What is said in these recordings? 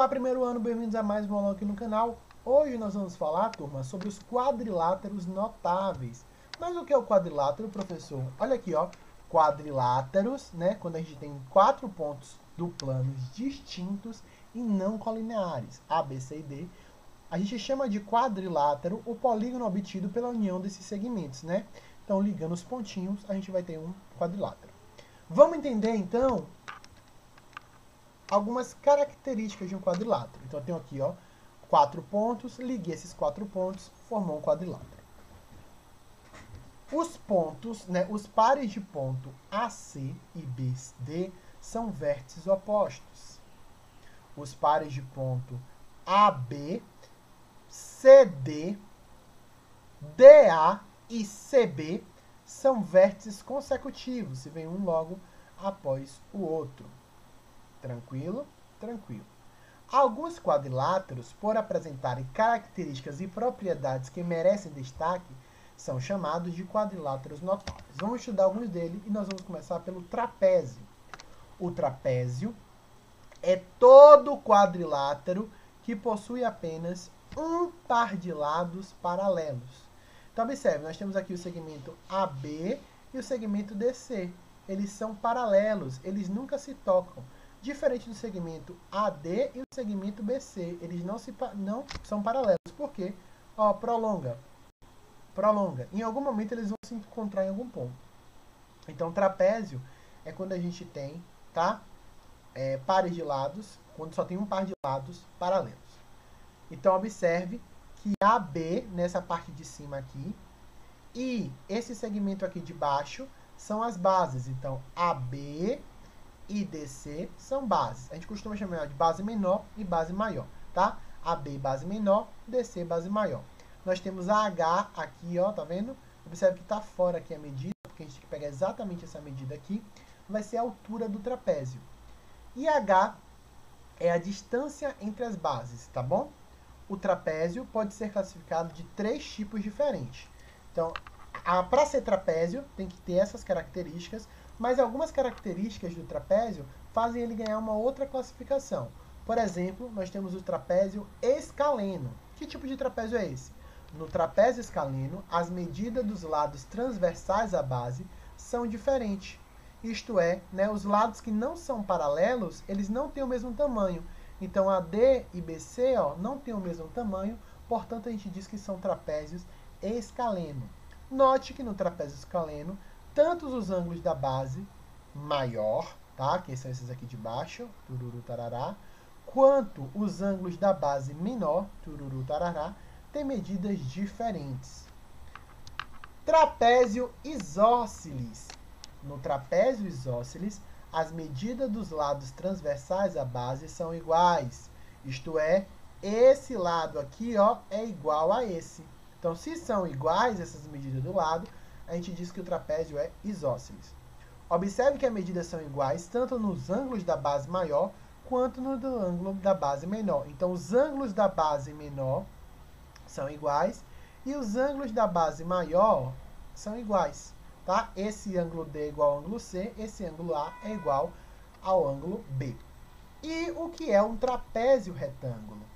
Olá, primeiro ano, bem-vindos a mais uma aula aqui no canal. Hoje nós vamos falar, turma, sobre os quadriláteros notáveis. Mas o que é o quadrilátero, professor? Olha aqui, ó, quadriláteros, né, quando a gente tem 4 pontos do plano distintos e não colineares, A, B, C e D. A gente chama de quadrilátero o polígono obtido pela união desses segmentos, né? Então, ligando os pontinhos, a gente vai ter um quadrilátero. Vamos entender, então, algumas características de um quadrilátero. Então, eu tenho aqui, ó, 4 pontos, liguei esses 4 pontos, formou um quadrilátero. Os pontos, né, os pares de ponto AC e BD são vértices opostos. Os pares de ponto AB, CD, DA e CB são vértices consecutivos, se vem um logo após o outro. Tranquilo? Tranquilo. Alguns quadriláteros, por apresentarem características e propriedades que merecem destaque, são chamados de quadriláteros notáveis. Vamos estudar alguns deles e nós vamos começar pelo trapézio. O trapézio é todo quadrilátero que possui apenas um par de lados paralelos. Então, observe, nós temos aqui o segmento AB e o segmento DC. Eles são paralelos, eles nunca se tocam. Diferente do segmento AD e o segmento BC, eles não são paralelos. Por quê? Ó, prolonga. Em algum momento eles vão se encontrar em algum ponto. Então, trapézio é quando a gente tem, tá? Pares de lados, quando só tem um par de lados paralelos. Então, observe que AB, nessa parte de cima aqui, e esse segmento aqui de baixo são as bases. Então, AB e DC são bases. A gente costuma chamar de base menor e base maior, tá? AB, base menor, DC, base maior. Nós temos a H aqui, ó, tá vendo? Observe que tá fora aqui a medida, porque a gente tem que pegar exatamente essa medida aqui. Vai ser a altura do trapézio. E H é a distância entre as bases, tá bom? O trapézio pode ser classificado de 3 tipos diferentes. Então, para ser trapézio, tem que ter essas características, mas algumas características do trapézio fazem ele ganhar uma outra classificação. Por exemplo, nós temos o trapézio escaleno. Que tipo de trapézio é esse? No trapézio escaleno, as medidas dos lados transversais à base são diferentes. Isto é, né, os lados que não são paralelos, eles não têm o mesmo tamanho. Então, AD e BC, ó, não têm o mesmo tamanho, portanto, a gente diz que são trapézios escaleno. Note que no trapézio escaleno, tanto os ângulos da base maior, tá, que são esses aqui de baixo, tururu, tarará, quanto os ângulos da base menor, tururu, tarará, têm medidas diferentes. Trapézio isósceles. No trapézio isósceles, as medidas dos lados transversais à base são iguais. Isto é, esse lado aqui, ó, é igual a esse. Então, se são iguais essas medidas do lado, a gente diz que o trapézio é isósceles. Observe que as medidas são iguais tanto nos ângulos da base maior quanto no do ângulo da base menor. Então, os ângulos da base menor são iguais e os ângulos da base maior são iguais. Tá? Esse ângulo D é igual ao ângulo C, esse ângulo A é igual ao ângulo B. E o que é um trapézio retângulo?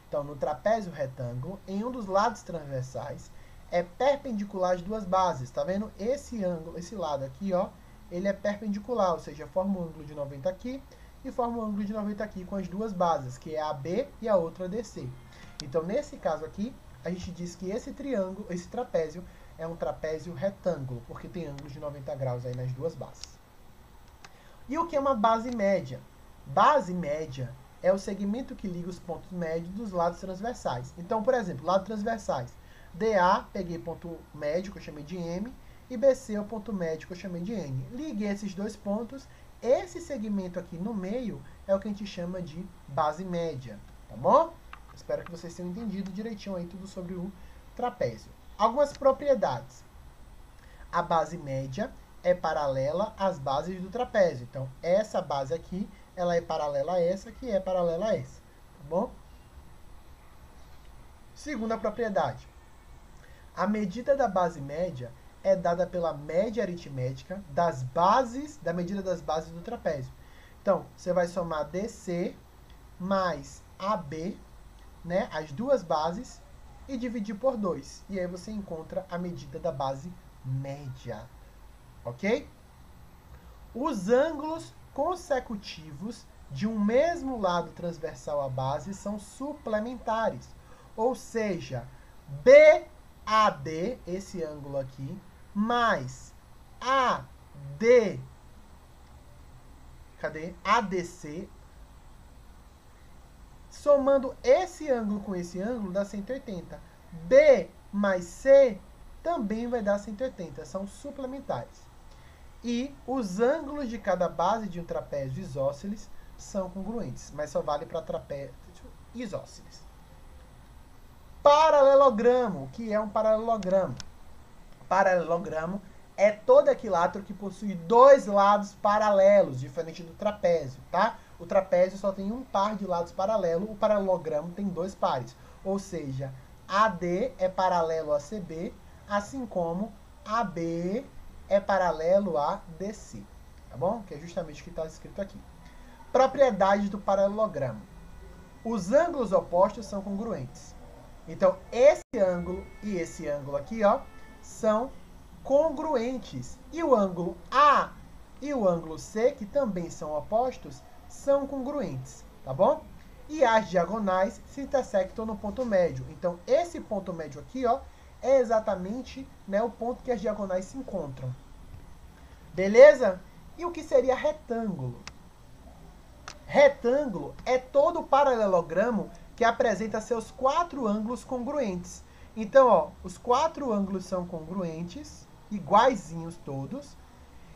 Então, no trapézio retângulo, em um dos lados transversais, é perpendicular às duas bases. Tá vendo? Esse ângulo, esse lado aqui, ó, ele é perpendicular, ou seja, forma um ângulo de 90 aqui e forma um ângulo de 90 aqui com as duas bases, que é a AB e a outra DC. Então, nesse caso aqui, a gente diz que esse triângulo, esse trapézio, é um trapézio retângulo, porque tem ângulos de 90 graus aí nas duas bases. E o que é uma base média? Base média é o segmento que liga os pontos médios dos lados transversais. Então, por exemplo, lados transversais. DA, peguei ponto médio, que eu chamei de M, e BC é o ponto médio, que eu chamei de N. Liguei esses dois pontos, esse segmento aqui no meio é o que a gente chama de base média, tá bom? Espero que vocês tenham entendido direitinho aí tudo sobre o trapézio. Algumas propriedades. A base média é paralela às bases do trapézio. Então, essa base aqui, ela é paralela a essa, que é paralela a essa. Tá bom? Segunda propriedade. A medida da base média é dada pela média aritmética das bases, da medida das bases do trapézio. Então, você vai somar DC mais AB, né, as duas bases, e dividir por 2. E aí você encontra a medida da base média. Ok? Os ângulos consecutivos de um mesmo lado transversal à base são suplementares. Ou seja, BAD, esse ângulo aqui, mais AD, ADC, somando esse ângulo com esse ângulo, dá 180. B mais C também vai dar 180, são suplementares. E os ângulos de cada base de um trapézio isósceles são congruentes, mas só vale para trapézio isósceles. Paralelogramo, o que é um paralelogramo? Paralelogramo é todo equilátero que possui dois lados paralelos, diferente do trapézio, tá? O trapézio só tem um par de lados paralelos, o paralelogramo tem dois pares. Ou seja, AD é paralelo a CB, assim como AB é paralelo a DC, tá bom? Que é justamente o que está escrito aqui. Propriedades do paralelogramo. Os ângulos opostos são congruentes. Então, esse ângulo e esse ângulo aqui, ó, são congruentes. E o ângulo A e o ângulo C, que também são opostos, são congruentes, tá bom? E as diagonais se intersectam no ponto médio. Então, esse ponto médio aqui, ó, é exatamente, né, o ponto que as diagonais se encontram. Beleza? E o que seria retângulo? Retângulo é todo paralelogramo que apresenta seus quatro ângulos congruentes. Então, ó, os quatro ângulos são congruentes, iguaizinhos todos.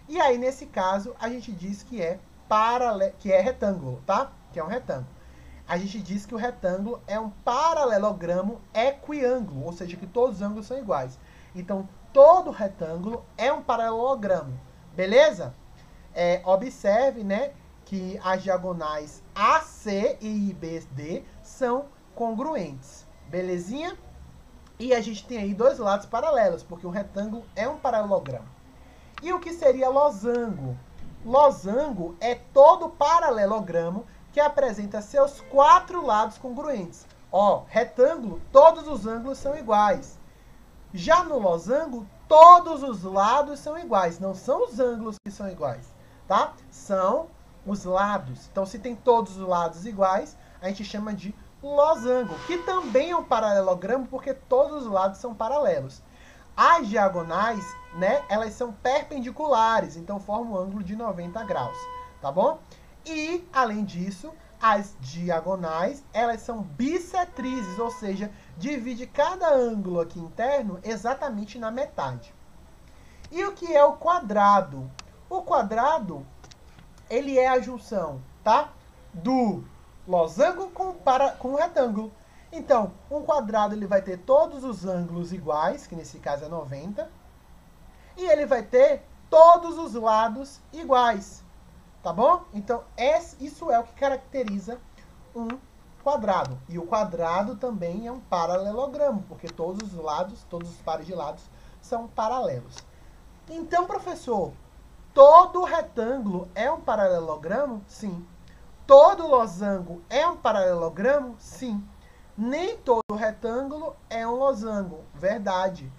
E aí, nesse caso, a gente diz que é retângulo, tá? Que é um retângulo. A gente diz que o retângulo é um paralelogramo equiângulo, ou seja, que todos os ângulos são iguais. Então, todo retângulo é um paralelogramo, beleza? Observe, né, que as diagonais AC e IBD são congruentes, belezinha? E a gente tem aí dois lados paralelos, porque um retângulo é um paralelogramo. E o que seria losango? Losango é todo paralelogramo que apresenta seus quatro lados congruentes. Ó, retângulo, todos os ângulos são iguais. Já no losango, todos os lados são iguais. Não são os ângulos que são iguais, tá? São os lados. Então, se tem todos os lados iguais, a gente chama de losango, que também é um paralelogramo, porque todos os lados são paralelos. As diagonais, né, elas são perpendiculares, então formam um ângulo de 90 graus, tá bom? E, além disso, as diagonais, elas são bissetrizes, ou seja, divide cada ângulo aqui interno exatamente na metade. E o que é o quadrado? O quadrado, ele é a junção, tá? Do losango com o retângulo. Então, um quadrado ele vai ter todos os ângulos iguais, que nesse caso é 90, e ele vai ter todos os lados iguais, tá bom? Então, isso é o que caracteriza um quadrado. E o quadrado também é um paralelogramo, porque todos os lados, todos os pares de lados são paralelos. Então, professor, todo retângulo é um paralelogramo? Sim. Todo losango é um paralelogramo? Sim. Nem todo retângulo é um losango. Verdade.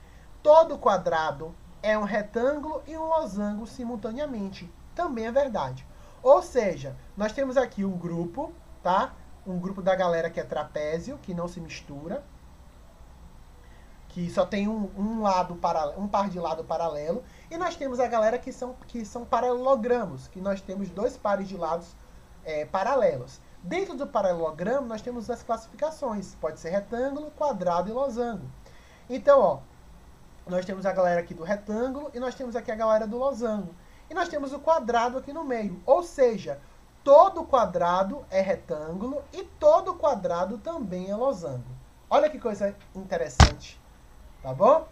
Todo quadrado é um retângulo e um losango simultaneamente. Também é verdade. Ou seja, nós temos aqui um grupo, tá? Um grupo da galera que é trapézio, que não se mistura, que só tem um par de lado paralelo. E nós temos a galera que são paralelogramos, que nós temos dois pares de lados paralelos. Dentro do paralelogramo, nós temos as classificações. Pode ser retângulo, quadrado e losango. Então, ó, nós temos a galera aqui do retângulo e nós temos aqui a galera do losango. E nós temos o quadrado aqui no meio. Ou seja, todo quadrado é retângulo e todo quadrado também é losango. Olha que coisa interessante, tá bom?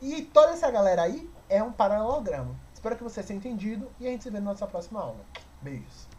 E toda essa galera aí é um paralelogramo. Espero que você tenha entendido e a gente se vê na nossa próxima aula. Beijos!